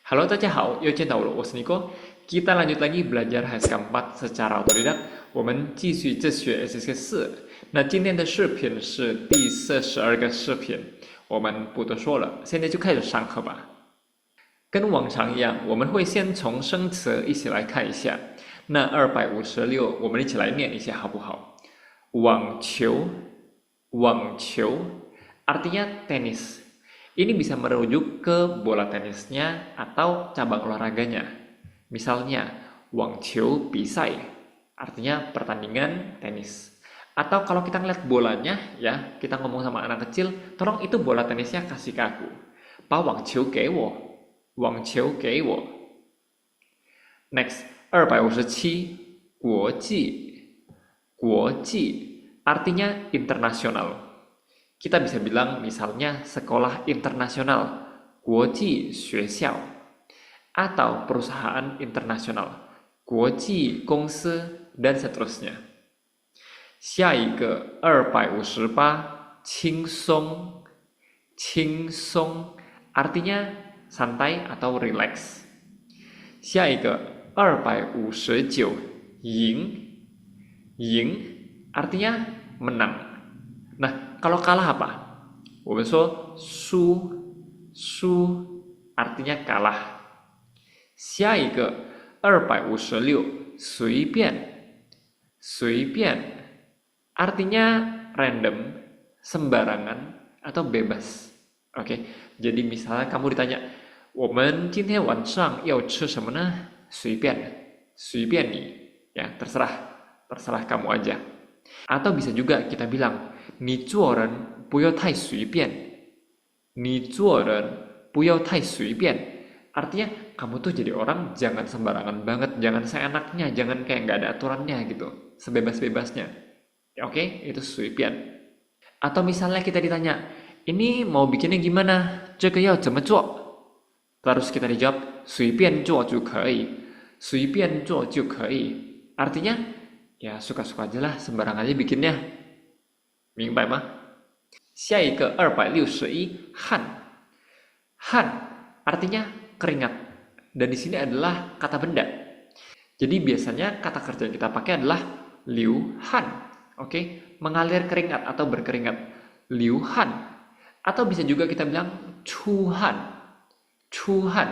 Halo, 大家好，又见到我了，我是 Nico。Kita lanjut lagi belajar HSK 4 secara otodidak。我们继续自学 SSK 4。那今天的视频是第42个视频，我们不多说了，现在就开始上课吧。跟往常一样，我们会先从生词一起来看一下。那256，我们一起来念一下好不好？网球，网球，artinya tenis. Ini bisa merujuk ke bola tenisnya atau cabang olahraganya. Misalnya, Wang Qiu Bisai, artinya pertandingan tenis. Atau kalau kita ngeliat bolanya, ya, kita ngomong sama anak kecil, tolong itu bola tenisnya kasih ke aku. Pa Wang Qiu ge wo. Wang Qiu ge wo. Next, 257, Guoji. Guoji, artinya internasional. Kita bisa bilang misalnya sekolah internasional, 国际学校, atau perusahaan internasional, 国际公司, dan seterusnya. 下一个258, 轻松, 轻松, artinya santai atau relax. 下一个259, 赢, 赢, artinya menang. Nah, kalau kalah apa? 我们说输，输 artinya kalah. 下一个256，随便，随便 artinya random, sembarangan atau bebas. Oke, jadi misalnya kamu ditanya, 我们今天晚上要吃什么呢？随便，随便你, ya terserah, terserah kamu aja. Atau bisa juga kita bilang, 你做人不要太随便，你做人不要太随便. Artinya kamu tuh jadi orang jangan sembarangan banget, jangan seenaknya, jangan kayak nggak ada aturannya gitu, sebebas-bebasnya. Ya, oke, itu 随便. Atau misalnya kita ditanya, ini mau bikinnya gimana? 这个要怎么做? Terus kita dijawab, 随便做就可以，随便做就可以. Artinya, ya suka-suka aja lah, sembarang aja bikinnya. 明白吗？下一个261, 汗，汗 artinya keringat, dan di sini adalah kata benda. Jadi biasanya kata kerja yang kita pakai adalah liu han, oke, mengalir keringat atau berkeringat, liu han. Atau bisa juga kita bilang chu han, chu han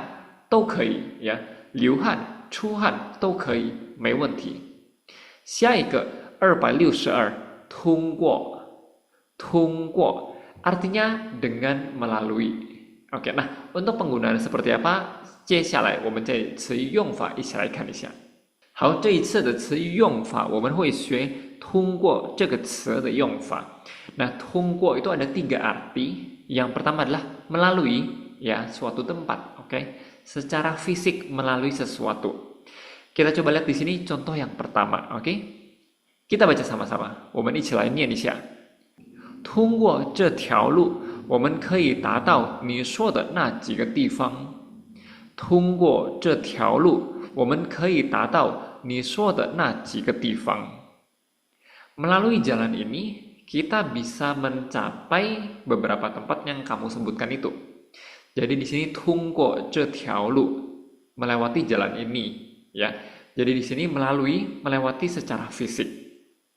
都可以 ya, liu han, chu han 都可以，没问题。下一个262, 通过。通过 artinya dengan melalui. Oke, nah untuk penggunaan seperti apa? 接下来我们在词语用法一起来看一下。好，这一次的词语用法我们会学通过这个词的用法。Nah, 通过 itu ada 3 arti. Yang pertama adalah melalui, ya, suatu tempat, oke? Secara fisik melalui sesuatu. Kita coba lihat di sini contoh yang pertama, oke? Kita baca sama-sama. 我们一起来念一下。通过这条路，我们可以达到你说的那几个地方。通过这条路，我们可以达到你说的那几个地方。Melalui jalan ini, kita bisa mencapai beberapa tempat yang kamu sebutkan itu. Jadi di sini 通过这条路, melewati jalan ini, ya. Jadi di sini melalui, melewati secara fisik.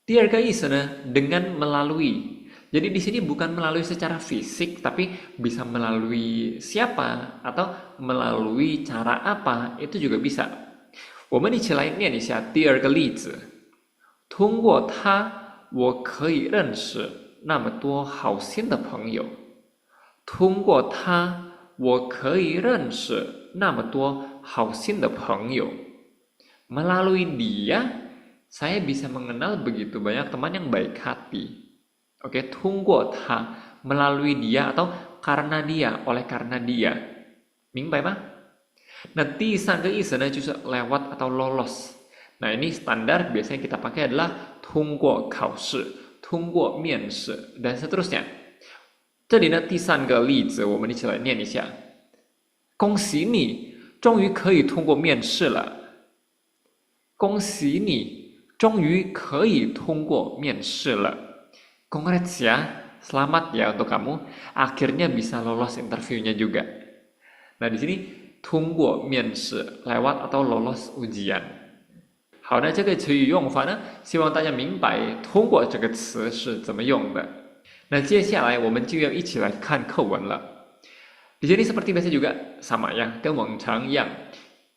第二个意思呢, dengan melalui. Jadi di sini bukan melalui secara fisik, tapi bisa melalui siapa atau melalui cara apa, itu juga bisa. 我们一起来念一下第二个例子。通过他，我可以认识那么多好心的朋友。通过他，我可以认识那么多好心的朋友。Melalui dia, saya bisa mengenal begitu banyak teman yang baik hati. Oke, 通过他 melalui dia atau karena dia, oleh karena dia. 明白吗？那第三个意思呢，就是 lewat atau lolos. Nah, ini standar biasanya kita pakai adalah 通过考试、通过面试 dan seterusnya. 这里呢，第三个例子我们一起来念一下。恭喜你，终于可以通过面试了。恭喜你，终于可以通过面试了。Congrats ya, selamat ya untuk kamu. Akhirnya bisa lolos interviewnya juga. Nah, di sini 通过面试 lewat atau lolos ujian。好，那这个词语用法呢，希望大家明白通过这个词是怎么用的。那接下来我们就要一起来看课文了。di sini seperti biasa juga sama ya，跟往常一样。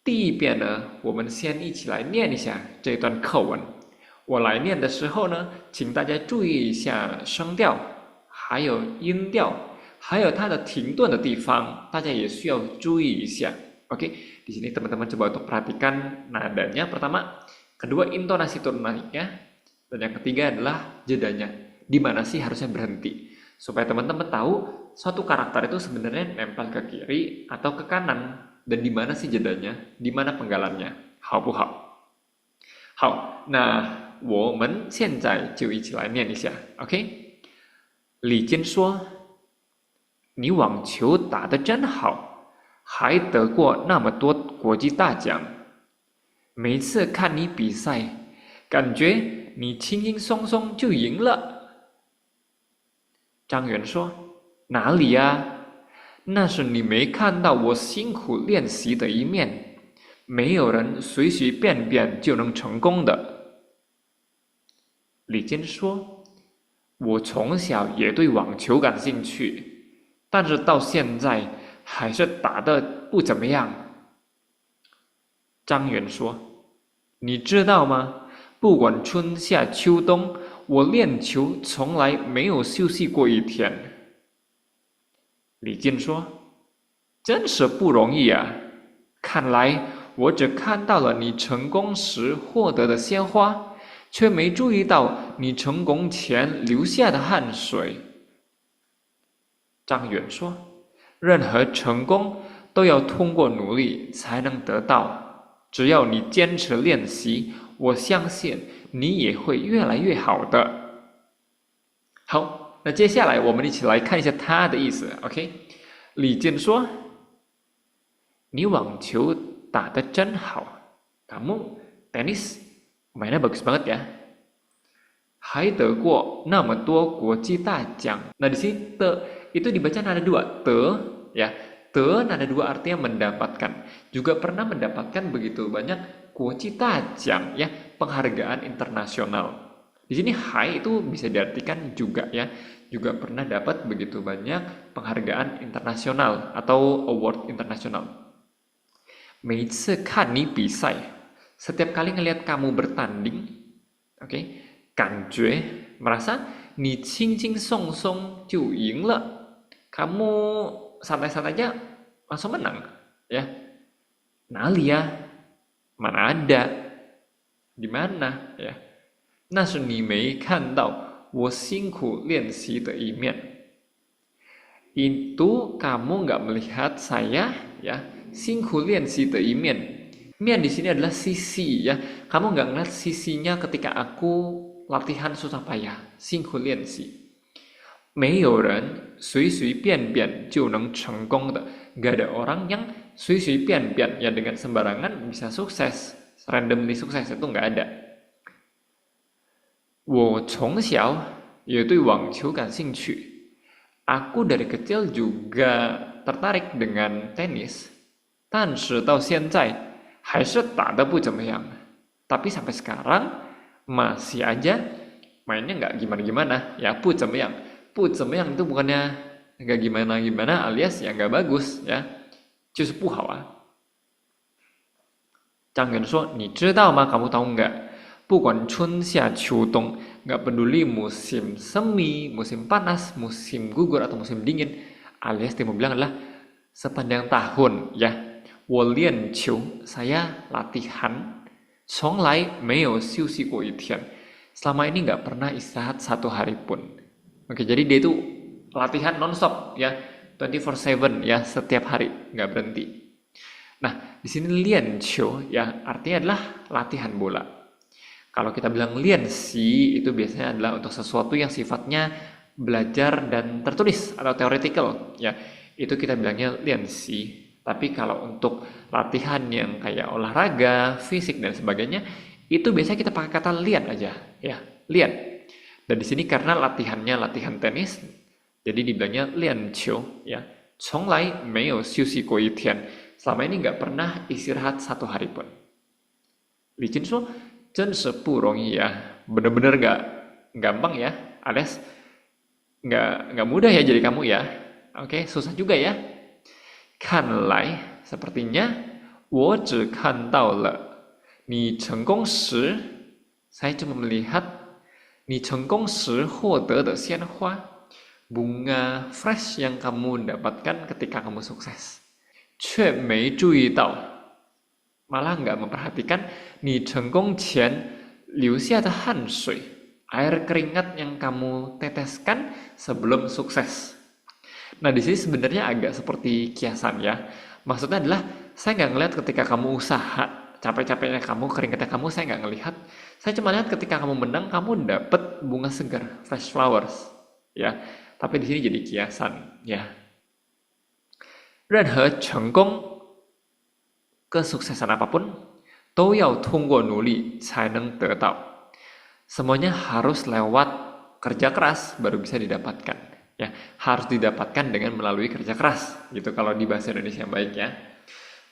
第一遍呢，我们先一起来念一下这段课文。我来念的时候呢，请大家注意一下声调，还有音调，还有它的停顿的地方，大家也需要注意一下。Oke, di sini teman-teman coba untuk perhatikan nadanya pertama, kedua intonasi turunannya, dan yang ketiga adalah jedanya. Di mana sih harusnya berhenti? Supaya teman-teman tahu suatu karakter itu sebenarnya nempel ke kiri atau ke kanan, dan di mana sih jedanya, di mana penggalannya. 好不好？好，那我们现在就一起来念一下 ，OK？ 李坚说：“你网球打得真好，还得过那么多国际大奖。每次看你比赛，感觉你轻轻松松就赢了。”张元说：“哪里呀？那是你没看到我辛苦练习的一面。没有人随随便便就能成功的。”李坚说：“我从小也对网球感兴趣，但是到现在还是打得不怎么样。”张元说：“你知道吗？不管春夏秋冬，我练球从来没有休息过一天。”李坚说：“真是不容易啊！看来我只看到了你成功时获得的鲜花，却没注意到你成功前流下的汗水。”张远说：“任何成功都要通过努力才能得到，只要你坚持练习，我相信你也会越来越好的。”好，那接下来我们一起来看一下它的意思。OK， 李健说：“你网球打得真好, kamu tenis mainnya bagus banget ya. 还得过那么多国际大奖。” Nah di sini te itu dibaca nada dua, te ya. Te nada dua artinya mendapatkan. Juga pernah mendapatkan begitu banyak 国际大奖 ya, penghargaan internasional. Di sini hai itu bisa diartikan juga ya, juga pernah dapat begitu banyak penghargaan internasional atau award internasional. 每次看你比赛, setiap kali ngelihat kamu bertanding, oke, 感觉 merasa 你轻轻松松就赢了, kamu santai-santai aja langsung menang, ya. 哪里呀? Mana ada? Di mana, ya? 那是你没看到我辛苦练习的一面. Itu kamu nggak melihat saya, ya, 辛苦练习的一面. Mian di sini adalah sisi ya. Kamu nggak ngeliat sisinya ketika aku latihan susah payah. 辛苦练习. 没有人随随便便就能成功的. Gak ada orang yang 随随便便 ya dengan sembarangan bisa sukses. Randomly sukses itu nggak ada. 我从小也对网球感兴趣. Aku dari kecil juga tertarik dengan tenis. 但是到现在还是打得不怎么样. Tapi sampai sekarang masih aja mainnya nggak gimana-gimana. Ya, 不怎么样. 不怎么样 itu bukannya nggak gimana-gimana alias ya nggak bagus ya. 就是不好啊. 张元说, 你知道吗? Kamu tahu nggak? 不管春夏秋冬, nggak peduli musim semi, musim panas, musim gugur atau musim dingin, alias dia mau bilang adalah sepanjang tahun ya. 我练球, saya latihan, 从来没有休息过一天. Selama ini nggak pernah istirahat satu hari pun. Oke, jadi dia itu latihan non-stop ya, 24/7 ya, setiap hari nggak berhenti. Nah, di sini lian qiu ya artinya adalah latihan bola. Kalau kita bilang lian xi itu biasanya adalah untuk sesuatu yang sifatnya belajar dan tertulis atau theoretical ya. Itu kita bilangnya lian xi. Tapi kalau untuk latihan yang kayak olahraga, fisik dan sebagainya, itu biasanya kita pakai kata lian aja ya, lian. Dan di sini karena latihannya latihan tenis, jadi dibilangnya lian qiu ya. 从来没有休息过一天. selama ini nggak pernah istirahat 1 hari pun. Li Jin说真是不容易ya, bener-bener nggak gampang ya, alias nggak mudah ya jadi kamu ya. Oke, susah juga ya. 看来 sepertinya 我只看到了你成功时 saya cuma melihat 你成功时获得的鲜花 bunga fresh yang kamu dapatkan ketika kamu sukses 却没注意到 malah nggak memperhatikan 你成功前留下的汗水 air keringat yang kamu teteskan sebelum sukses. Nah di sini sebenarnya agak seperti kiasan ya. Maksudnya adalah saya nggak ngelihat ketika kamu usaha capek-capeknya kamu, keringatnya kamu, saya nggak ngelihat. Saya cuma lihat ketika kamu menang, kamu dapat bunga segar, fresh flowers, ya. Tapi di sini jadi kiasan, ya. 任何成功 kesuksesan apapun 都要通过努力才能得到. Semuanya harus lewat kerja keras baru bisa didapatkan. Ya, harus didapatkan dengan melalui kerja keras. Gitu kalau di bahasa Indonesia yang baik ya.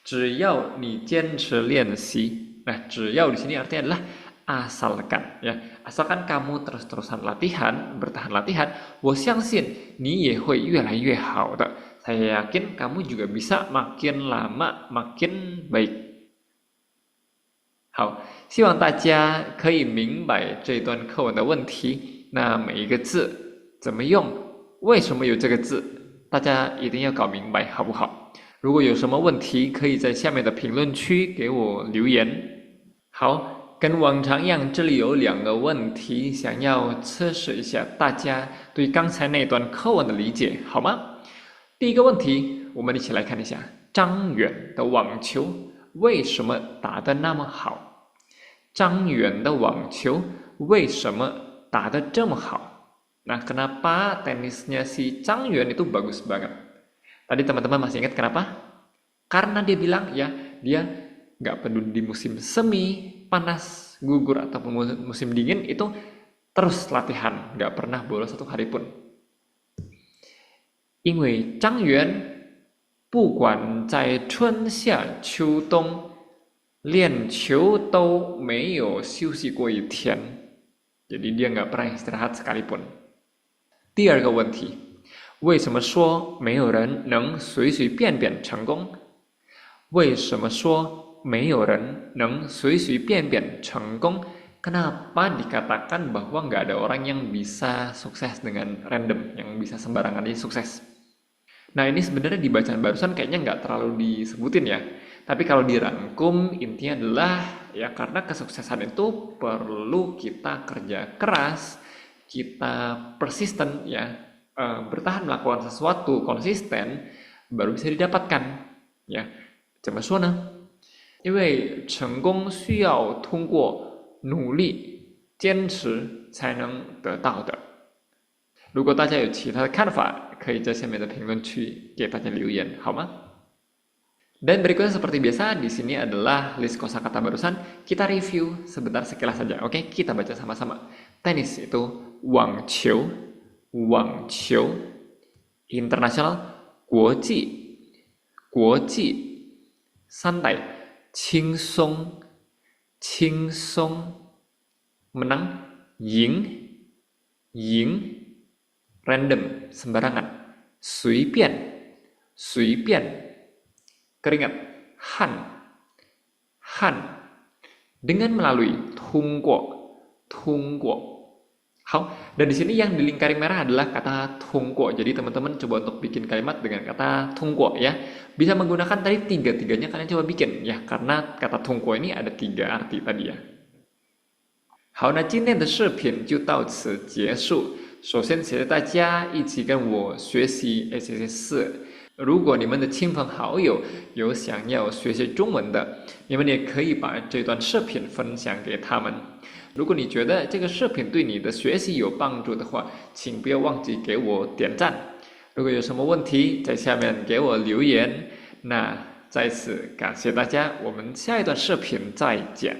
只要你坚持练习. Nah, 只要di sini artinya adalah asalkan ya. Asalkan kamu terus-terusan latihan, bertahan latihan, 我相信你也会越来越好的. Saya yakin kamu juga bisa makin lama makin baik. 好，希望大家可以明白这段课文的问题。那每一个字怎么用，为什么有这个字，大家一定要搞明白，好不好？如果有什么问题，可以在下面的评论区给我留言。好，跟往常一样，这里有2个问题，想要测试一下大家对刚才那段课文的理解，好吗？第一个问题，我们一起来看一下张远的网球为什么打得那么好？张远的网球为什么打得这么好？ Nah, kenapa tenisnya si Zhang Yuan itu bagus banget? Tadi teman-teman masih ingat kenapa? Karena dia bilang ya, dia nggak peduli di musim semi, panas, gugur, ataupun musim dingin, itu terus latihan, nggak pernah bolos 1 hari pun. 因为张元不管在春夏秋冬练球都没有休息过1天. Jadi dia nggak pernah istirahat sekalipun. 第2个问题，为什么说没有人能随随便便成功？为什么说没有人能随随便便成功？ Kenapa dikatakan bahwa nggak ada orang yang bisa sukses dengan random, yang bisa sembarangan aja sukses? Nah ini sebenarnya di bacaan barusan kayaknya nggak terlalu disebutin ya. Tapi kalau dirangkum intinya adalah ya karena kesuksesan itu perlu kita kerja keras, kita persisten ya, bertahan melakukan sesuatu konsisten baru bisa didapatkan ya. 怎么说呢？因为成功需要通过努力坚持才能得到的。如果大家有其他的看法，可以在下面的评论区给大家留言，好吗？ Dan berikutnya seperti biasa, di sini adalah list kosakata barusan. Kita review sebentar sekilas saja, oke? Kita baca sama-sama. Tenis itu 网球, 网球. Internasional 国际, 国际. Santai 轻松, 轻松. Menang 赢, 赢. Random, sembarangan. 随便, 随便. Keringat, 汗, 汗. Dengan melalui 通过, 通过. 好, dan di sini yang dilingkari merah adalah kata 通过. Jadi teman-teman coba untuk bikin kalimat dengan kata 通过 ya. Bisa menggunakan tadi tiga-tiganya kalian coba bikin ya, karena kata 通过 ini ada 3 arti tadi ya. 好，那今天的视频就到此结束。首先，谢谢大家一起跟我学习 SSC4。如果你们的亲朋好友有想要学习中文的，你们也可以把这段视频分享给他们。如果你觉得这个视频对你的学习有帮助的话，请不要忘记给我点赞。如果有什么问题，在下面给我留言。那再次感谢大家，我们下一段视频再见。